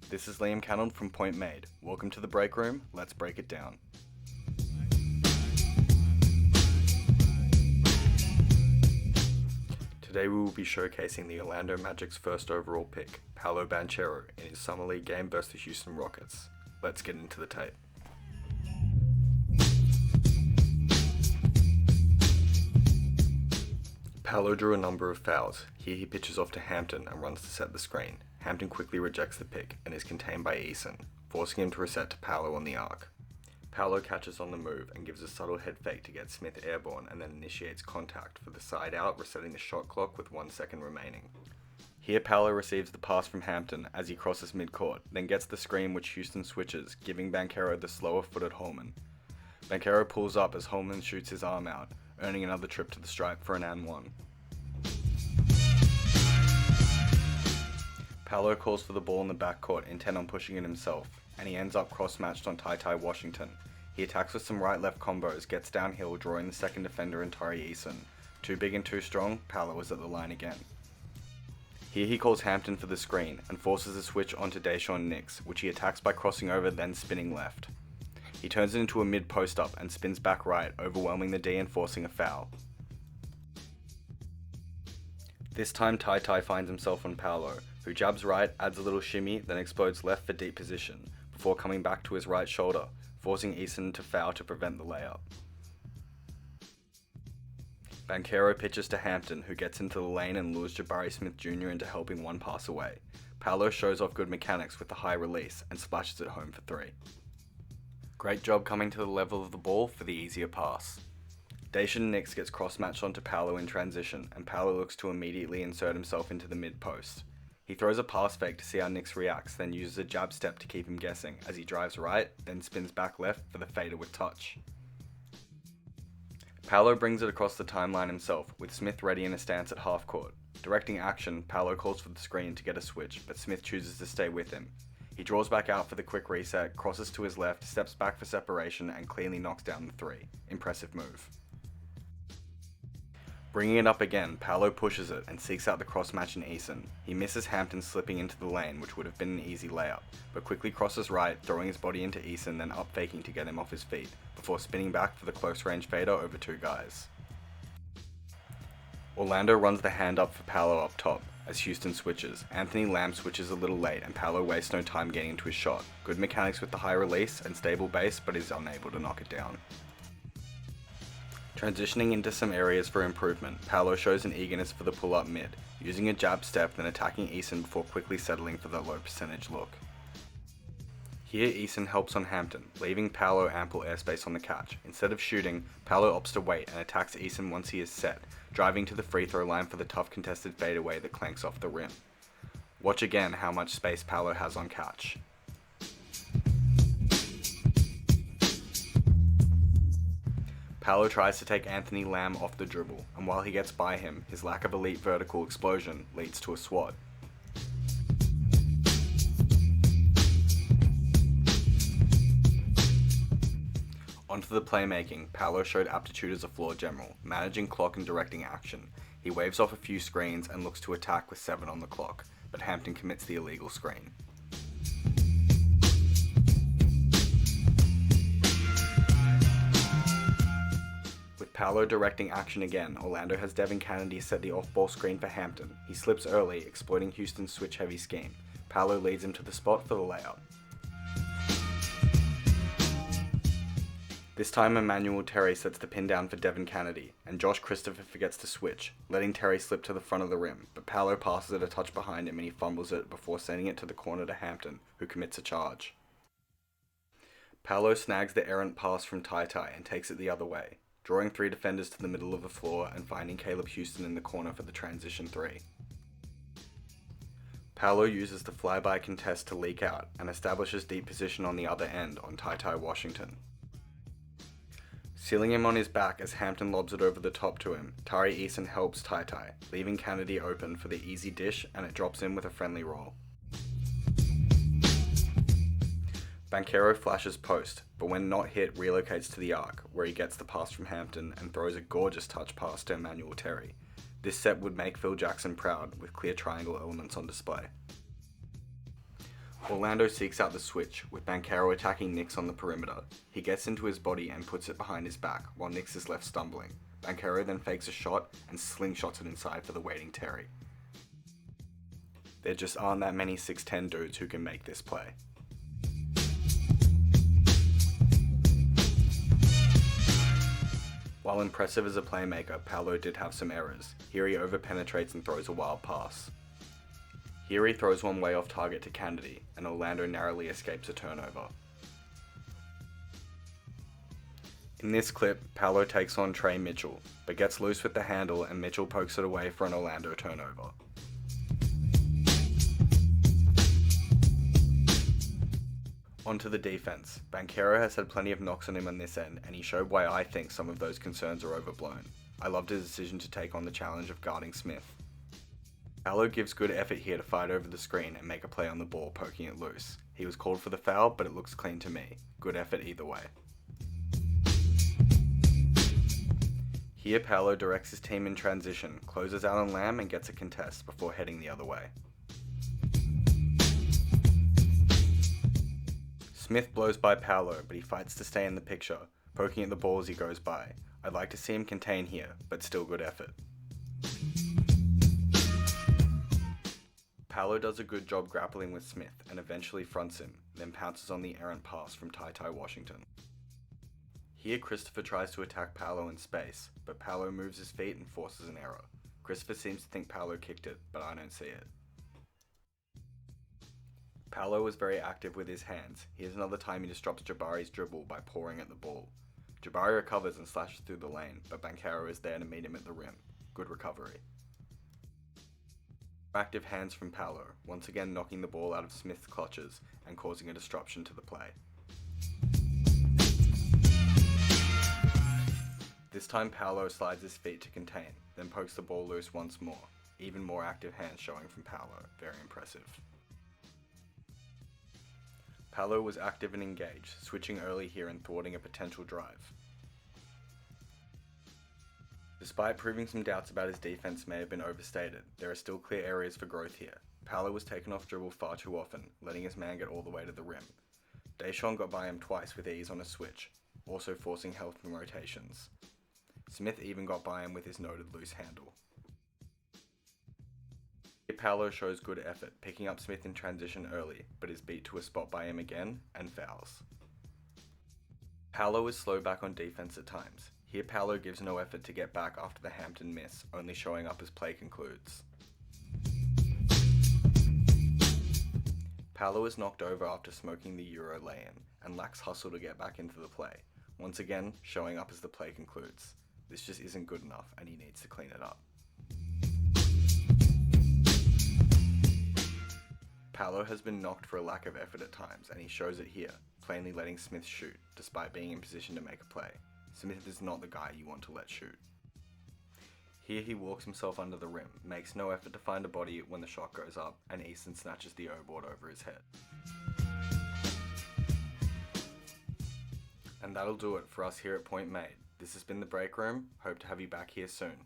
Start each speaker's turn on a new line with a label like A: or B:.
A: This is Liam Cannold from Point Made. Welcome to the break room. Let's break it down. Today we will be showcasing the Orlando Magic's first overall pick, Paolo Banchero, in his Summer League game versus the Houston Rockets. Let's get into the tape. Paolo drew a number of fouls. Here he pitches off to Hampton and runs to set the screen. Hampton quickly rejects the pick and is contained by Eason, forcing him to reset to Paolo on the arc. Paolo catches on the move and gives a subtle head fake to get Smith airborne and then initiates contact for the side out, resetting the shot clock with 1 second remaining. Here Paolo receives the pass from Hampton as he crosses midcourt, then gets the screen which Houston switches, giving Banchero the slower footed Holman. Banchero pulls up as Holman shoots his arm out, earning another trip to the stripe for an and one. Paolo calls for the ball in the backcourt, intent on pushing it himself, and he ends up cross-matched on Ty Washington. He attacks with some right-left combos, gets downhill, drawing the second defender in Tari Eason. Too big and too strong, Paolo is at the line again. Here he calls Hampton for the screen, and forces a switch onto Deshaun Nix, which he attacks by crossing over then spinning left. He turns it into a mid-post-up and spins back right, overwhelming the D and forcing a foul. This time Ty finds himself on Paolo, who jabs right, adds a little shimmy, then explodes left for deep position, before coming back to his right shoulder, forcing Eason to foul to prevent the layup. Banchero pitches to Hampton, who gets into the lane and lures Jabari Smith Jr. into helping one pass away. Paolo shows off good mechanics with the high release and splashes it home for three. Great job coming to the level of the ball for the easier pass. Deshaun Nix gets cross-matched onto Paolo in transition, and Paolo looks to immediately insert himself into the mid-post. He throws a pass fake to see how Nix reacts, then uses a jab step to keep him guessing as he drives right, then spins back left for the fader with touch. Paolo brings it across the timeline himself, with Smith ready in a stance at half court. Directing action, Paolo calls for the screen to get a switch, but Smith chooses to stay with him. He draws back out for the quick reset, crosses to his left, steps back for separation, and cleanly knocks down the three. Impressive move. Bringing it up again, Paolo pushes it and seeks out the cross-match in Eason. He misses Hampton slipping into the lane, which would have been an easy layup, but quickly crosses right, throwing his body into Eason, then up-faking to get him off his feet, before spinning back for the close-range fader over two guys. Orlando runs the hand up for Paolo up top, as Houston switches. Anthony Lamb switches a little late, and Paolo wastes no time getting into his shot. Good mechanics with the high release and stable base, but is unable to knock it down. Transitioning into some areas for improvement, Paolo shows an eagerness for the pull-up mid, using a jab step then attacking Eason before quickly settling for the low percentage look. Here Eason helps on Hampton, leaving Paolo ample airspace on the catch. Instead of shooting, Paolo opts to wait and attacks Eason once he is set, driving to the free throw line for the tough contested fadeaway that clanks off the rim. Watch again how much space Paolo has on catch. Paolo tries to take Anthony Lamb off the dribble, and while he gets by him, his lack of elite vertical explosion leads to a swat. Onto the playmaking, Paolo showed aptitude as a floor general, managing clock and directing action. He waves off a few screens and looks to attack with 7 on the clock, but Hampton commits the illegal screen. Paolo directing action again, Orlando has Devin Kennedy set the off-ball screen for Hampton. He slips early, exploiting Houston's switch-heavy scheme. Paolo leads him to the spot for the layup. This time Emmanuel Terry sets the pin down for Devin Kennedy, and Josh Christopher forgets to switch, letting Terry slip to the front of the rim, but Paolo passes it a touch behind him and he fumbles it before sending it to the corner to Hampton, who commits a charge. Paolo snags the errant pass from Ty and takes it the other way, drawing 3 defenders to the middle of the floor and finding Caleb Houston in the corner for the transition 3. Paolo uses the flyby contest to leak out and establishes deep position on the other end on Ty Washington. Sealing him on his back as Hampton lobs it over the top to him, Tari Eason helps Ty, leaving Kennedy open for the easy dish, and it drops in with a friendly roll. Banchero flashes post, but when not hit relocates to the arc, where he gets the pass from Hampton and throws a gorgeous touch pass to Emmanuel Terry. This set would make Phil Jackson proud, with clear triangle elements on display. Orlando seeks out the switch, with Banchero attacking Nix on the perimeter. He gets into his body and puts it behind his back, while Nix is left stumbling. Banchero then fakes a shot and slingshots it inside for the waiting Terry. There just aren't that many 6'10 dudes who can make this play. While impressive as a playmaker, Paolo did have some errors. Here he overpenetrates and throws a wild pass. Here he throws one way off target to Cannold, and Orlando narrowly escapes a turnover. In this clip, Paolo takes on Trey Mitchell, but gets loose with the handle and Mitchell pokes it away for an Orlando turnover. Onto the defense. Banchero has had plenty of knocks on him on this end, and he showed why I think some of those concerns are overblown. I loved his decision to take on the challenge of guarding Smith. Paolo gives good effort here to fight over the screen and make a play on the ball, poking it loose. He was called for the foul, but it looks clean to me. Good effort either way. Here Paolo directs his team in transition, closes out on Lamb and gets a contest before heading the other way. Smith blows by Paolo, but he fights to stay in the picture, poking at the ball as he goes by. I'd like to see him contain here, but still good effort. Paolo does a good job grappling with Smith and eventually fronts him, then pounces on the errant pass from Ty Washington. Here Christopher tries to attack Paolo in space, but Paolo moves his feet and forces an error. Christopher seems to think Paolo kicked it, but I don't see it. Paolo was very active with his hands. Here's another time he disrupts Jabari's dribble by pouring at the ball. Jabari recovers and slashes through the lane, but Banchero is there to meet him at the rim. Good recovery. Active hands from Paolo, once again knocking the ball out of Smith's clutches and causing a disruption to the play. This time Paolo slides his feet to contain, then pokes the ball loose once more. Even more active hands showing from Paolo, very impressive. Paolo was active and engaged, switching early here and thwarting a potential drive. Despite proving some doubts about his defense may have been overstated, there are still clear areas for growth here. Paolo was taken off dribble far too often, letting his man get all the way to the rim. Deshaun got by him twice with ease on a switch, also forcing help from rotations. Smith even got by him with his noted loose handle. Here Paolo shows good effort, picking up Smith in transition early, but is beat to a spot by him again, and fouls. Paolo is slow back on defense at times. Here Paolo gives no effort to get back after the Hampton miss, only showing up as play concludes. Paolo is knocked over after smoking the Euro lay-in, and lacks hustle to get back into the play, once again showing up as the play concludes. This just isn't good enough, and he needs to clean it up. Paolo has been knocked for a lack of effort at times, and he shows it here, plainly letting Smith shoot, despite being in position to make a play. Smith is not the guy you want to let shoot. Here he walks himself under the rim, makes no effort to find a body when the shot goes up, and Easton snatches the O-board over his head. And that'll do it for us here at Point Made. This has been The Break Room. Hope to have you back here soon.